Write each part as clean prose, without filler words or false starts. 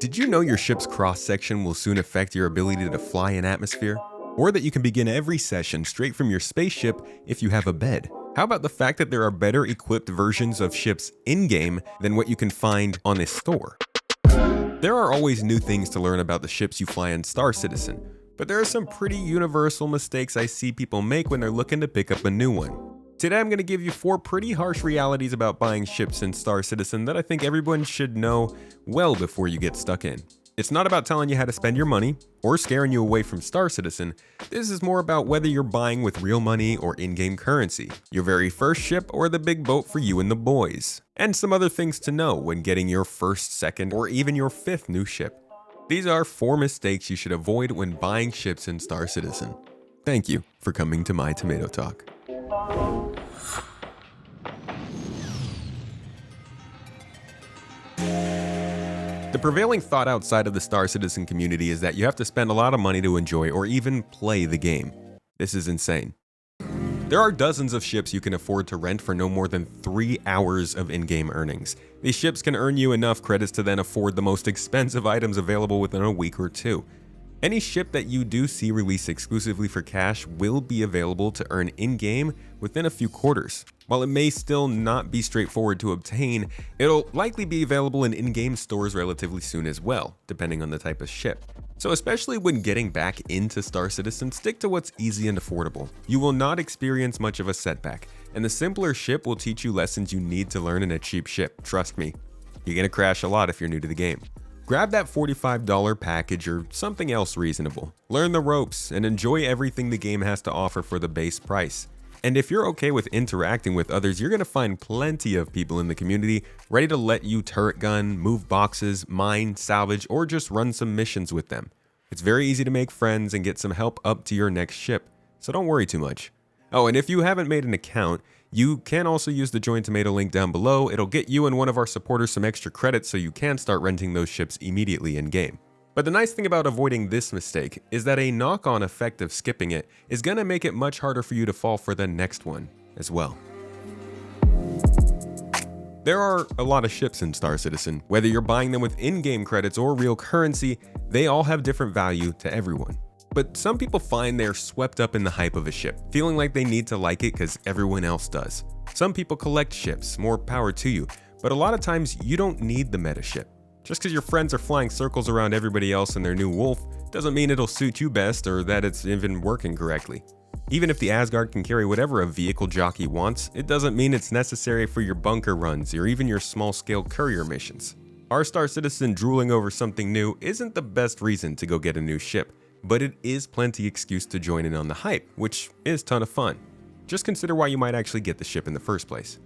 Did you know your ship's cross-section will soon affect your ability to fly in atmosphere? Or that you can begin every session straight from your spaceship if you have a bed? How about the fact that there are better equipped versions of ships in-game than what you can find on a store? There are always new things to learn about the ships you fly in Star Citizen, but there are some pretty universal mistakes I see people make when they're looking to pick up a new one. Today I'm going to give you 4 pretty harsh realities about buying ships in Star Citizen that I think everyone should know well before you get stuck in. It's not about telling you how to spend your money or scaring you away from Star Citizen. This is more about whether you're buying with real money or in-game currency, your very first ship or the big boat for you and the boys, and some other things to know when getting your first, second, or even your 5th new ship. These are 4 mistakes you should avoid when buying ships in Star Citizen. Thank you for coming to my Tomato Talk. The prevailing thought outside of the Star Citizen community is that you have to spend a lot of money to enjoy or even play the game. This is insane. There are dozens of ships you can afford to rent for no more than 3 hours of in-game earnings. These ships can earn you enough credits to then afford the most expensive items available within a week or 2. Any ship that you do see released exclusively for cash will be available to earn in-game within a few quarters. While it may still not be straightforward to obtain, it'll likely be available in in-game stores relatively soon as well, depending on the type of ship. So especially when getting back into Star Citizen, stick to what's easy and affordable. You will not experience much of a setback, and the simpler ship will teach you lessons you need to learn in a cheap ship, trust me. You're gonna crash a lot if you're new to the game. Grab that $45 package or something else reasonable. Learn the ropes and enjoy everything the game has to offer for the base price. And if you're okay with interacting with others, you're going to find plenty of people in the community ready to let you turret gun, move boxes, mine, salvage, or just run some missions with them. It's very easy to make friends and get some help up to your next ship, so don't worry too much. Oh, and if you haven't made an account, you can also use the Join Tomato link down below. It'll get you and one of our supporters some extra credits so you can start renting those ships immediately in-game. But the nice thing about avoiding this mistake is that a knock-on effect of skipping it is going to make it much harder for you to fall for the next one as well. There are a lot of ships in Star Citizen. Whether you're buying them with in-game credits or real currency, they all have different value to everyone. But some people find they're swept up in the hype of a ship, feeling like they need to like it because everyone else does. Some people collect ships, more power to you, but a lot of times you don't need the meta ship. Just because your friends are flying circles around everybody else in their new Wolf doesn't mean it'll suit you best or that it's even working correctly. Even if the Asgard can carry whatever a vehicle jockey wants, it doesn't mean it's necessary for your bunker runs or even your small-scale courier missions. Our Star Citizen drooling over something new isn't the best reason to go get a new ship, but it is plenty excuse to join in on the hype, which is a ton of fun. Just consider why you might actually get the ship in the first place.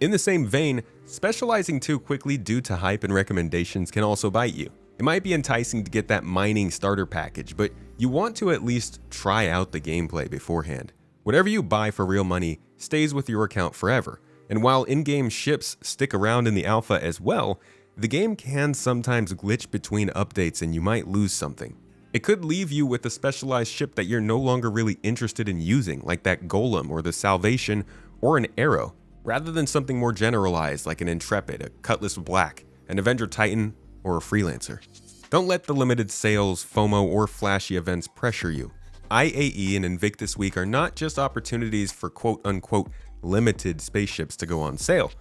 In the same vein, specializing too quickly due to hype and recommendations can also bite you. It might be enticing to get that mining starter package, but you want to at least try out the gameplay beforehand. Whatever you buy for real money stays with your account forever, and while in-game ships stick around in the alpha as well, the game can sometimes glitch between updates and you might lose something. It could leave you with a specialized ship that you're no longer really interested in using, like that Golem or the Salvation or an Arrow, rather than something more generalized like an Intrepid, a Cutlass Black, an Avenger Titan, or a Freelancer. Don't let the limited sales, FOMO, or flashy events pressure you. IAE and Invictus Week are not just opportunities for quote-unquote limited spaceships to go on sale,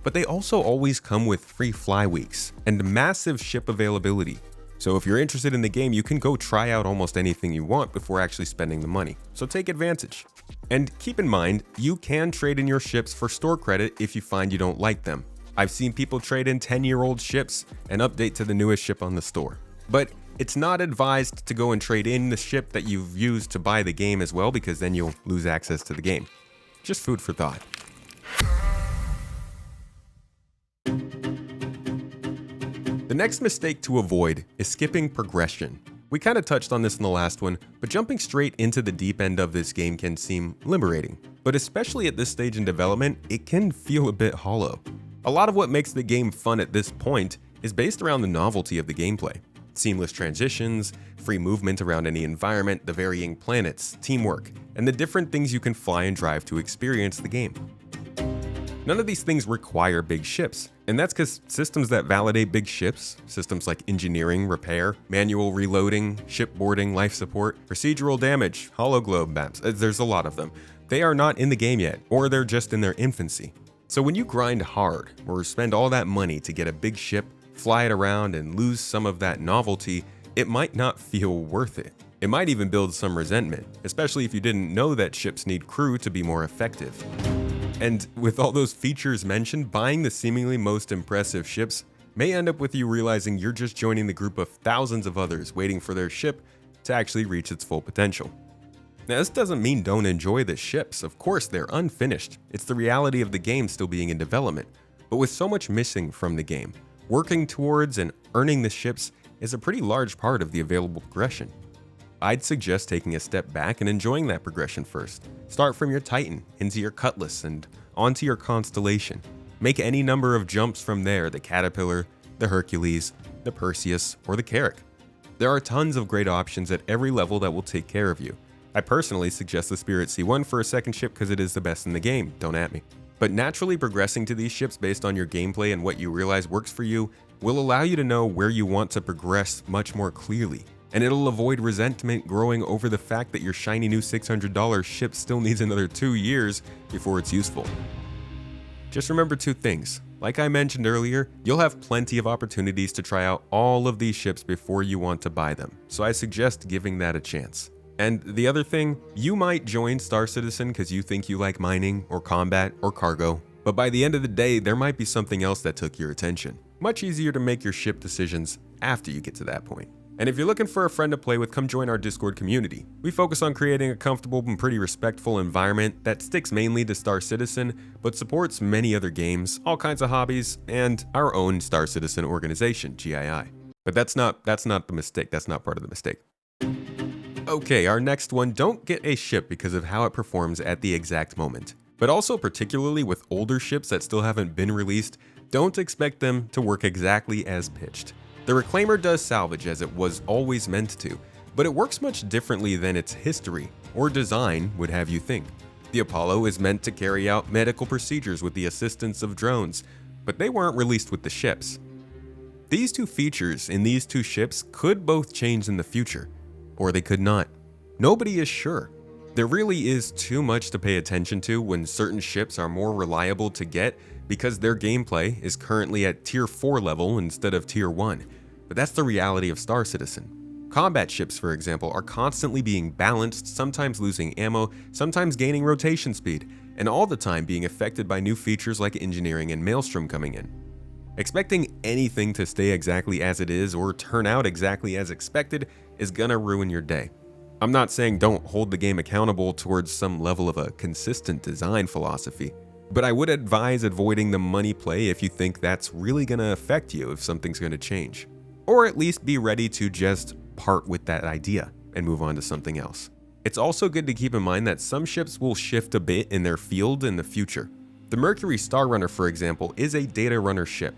but they also always come with free fly weeks and massive ship availability. So if you're interested in the game, you can go try out almost anything you want before actually spending the money. So take advantage. And keep in mind, you can trade in your ships for store credit if you find you don't like them. I've seen people trade in 10-year-old ships and update to the newest ship on the store. But it's not advised to go and trade in the ship that you've used to buy the game as well, because then you'll lose access to the game. Just food for thought. The next mistake to avoid is skipping progression. We kind of touched on this in the last one, but jumping straight into the deep end of this game can seem liberating. But especially at this stage in development, it can feel a bit hollow. A lot of what makes the game fun at this point is based around the novelty of the gameplay. Seamless transitions, free movement around any environment, the varying planets, teamwork, and the different things you can fly and drive to experience the game. None of these things require big ships, and that's because systems that validate big ships, systems like engineering, repair, manual reloading, shipboarding, life support, procedural damage, hologlobe maps, there's a lot of them. They are not in the game yet, or they're just in their infancy. So when you grind hard, or spend all that money to get a big ship, fly it around, and lose some of that novelty, it might not feel worth it. It might even build some resentment, especially if you didn't know that ships need crew to be more effective. And with all those features mentioned, buying the seemingly most impressive ships may end up with you realizing you're just joining the group of thousands of others waiting for their ship to actually reach its full potential. Now, this doesn't mean don't enjoy the ships. Of course, they're unfinished. It's the reality of the game still being in development. But with so much missing from the game, working towards and earning the ships is a pretty large part of the available progression. I'd suggest taking a step back and enjoying that progression first. Start from your Titan, into your Cutlass, and onto your Constellation. Make any number of jumps from there, the Caterpillar, the Hercules, the Perseus, or the Carrack. There are tons of great options at every level that will take care of you. I personally suggest the Spirit C1 for a second ship because it is the best in the game, don't at me. But naturally progressing to these ships based on your gameplay and what you realize works for you will allow you to know where you want to progress much more clearly. And it'll avoid resentment growing over the fact that your shiny new $600 ship still needs another 2 years before it's useful. Just remember 2 things. Like I mentioned earlier, you'll have plenty of opportunities to try out all of these ships before you want to buy them, so I suggest giving that a chance. And the other thing, you might join Star Citizen because you think you like mining or combat or cargo, but by the end of the day, there might be something else that took your attention. Much easier to make your ship decisions after you get to that point. And if you're looking for a friend to play with, come join our Discord community. We focus on creating a comfortable and pretty respectful environment that sticks mainly to Star Citizen, but supports many other games, all kinds of hobbies, and our own Star Citizen organization, GII. But that's not the mistake, that's not part of the mistake. Okay, our next one, don't get a ship because of how it performs at the exact moment. But also particularly with older ships that still haven't been released, don't expect them to work exactly as pitched. The Reclaimer does salvage as it was always meant to, but it works much differently than its history or design would have you think. The Apollo is meant to carry out medical procedures with the assistance of drones, but they weren't released with the ships. These 2 features in these 2 ships could both change in the future, or they could not. Nobody is sure. There really is too much to pay attention to when certain ships are more reliable to get because their gameplay is currently at tier 4 level instead of tier 1. But that's the reality of Star Citizen. Combat ships, for example, are constantly being balanced, sometimes losing ammo, sometimes gaining rotation speed, and all the time being affected by new features like engineering and Maelstrom coming in. Expecting anything to stay exactly as it is or turn out exactly as expected is gonna ruin your day. I'm not saying don't hold the game accountable towards some level of a consistent design philosophy, but I would advise avoiding the money play if you think that's really gonna affect you if something's gonna change. Or at least be ready to just part with that idea and move on to something else. It's also good to keep in mind that some ships will shift a bit in their field in the future. The Mercury Star Runner, for example, is a data runner ship.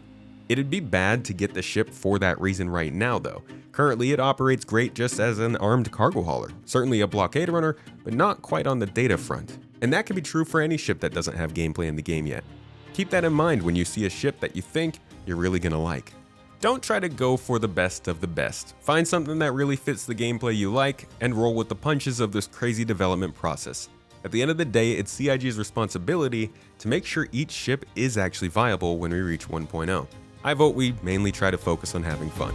It'd be bad to get the ship for that reason right now though. Currently it operates great just as an armed cargo hauler, certainly a blockade runner, but not quite on the data front. And that can be true for any ship that doesn't have gameplay in the game yet. Keep that in mind when you see a ship that you think you're really gonna like. Don't try to go for the best of the best. Find something that really fits the gameplay you like and roll with the punches of this crazy development process. At the end of the day, it's CIG's responsibility to make sure each ship is actually viable when we reach 1.0. I vote we mainly try to focus on having fun.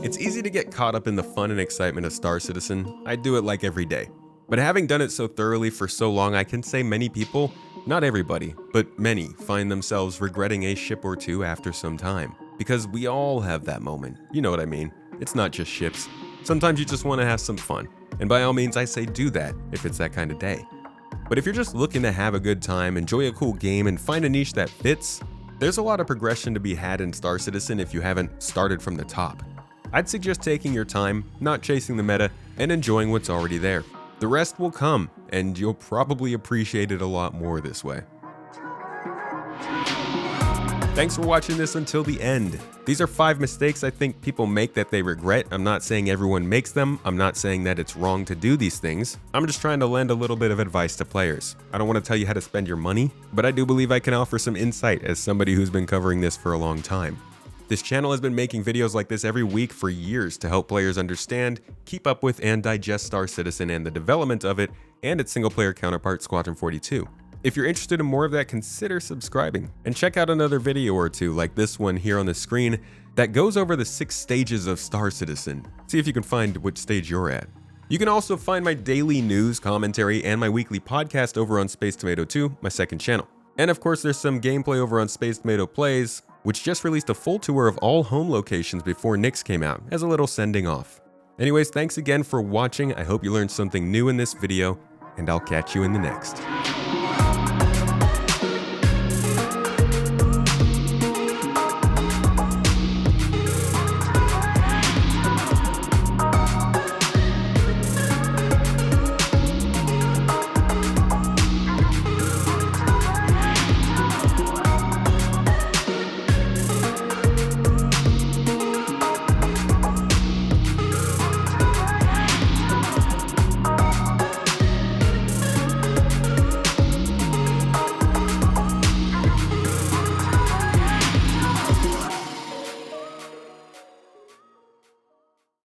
It's easy to get caught up in the fun and excitement of Star Citizen. I do it like every day. But having done it so thoroughly for so long, I can say many people, not everybody, but many, find themselves regretting a ship or 2 after some time. Because we all have that moment. You know what I mean. It's not just ships. Sometimes you just want to have some fun. And by all means, I say do that if it's that kind of day. But if you're just looking to have a good time, enjoy a cool game, and find a niche that fits, there's a lot of progression to be had in Star Citizen if you haven't started from the top. I'd suggest taking your time, not chasing the meta, and enjoying what's already there. The rest will come, and you'll probably appreciate it a lot more this way. Thanks for watching this until the end. These are 5 mistakes I think people make that they regret. I'm not saying everyone makes them. I'm not saying that it's wrong to do these things. I'm just trying to lend a little bit of advice to players. I don't want to tell you how to spend your money, but I do believe I can offer some insight as somebody who's been covering this for a long time. This channel has been making videos like this every week for years to help players understand, keep up with, and digest Star Citizen and the development of it, and its single-player counterpart Squadron 42. If you're interested in more of that, consider subscribing, and check out another video or two like this one here on the screen that goes over the 6 stages of Star Citizen. See if you can find which stage you're at. You can also find my daily news, commentary, and my weekly podcast over on Space Tomato 2, my second channel. And of course, there's some gameplay over on Space Tomato Plays, which just released a full tour of all home locations before Nyx came out, as a little sending off. Anyways, thanks again for watching. I hope you learned something new in this video, and I'll catch you in the next.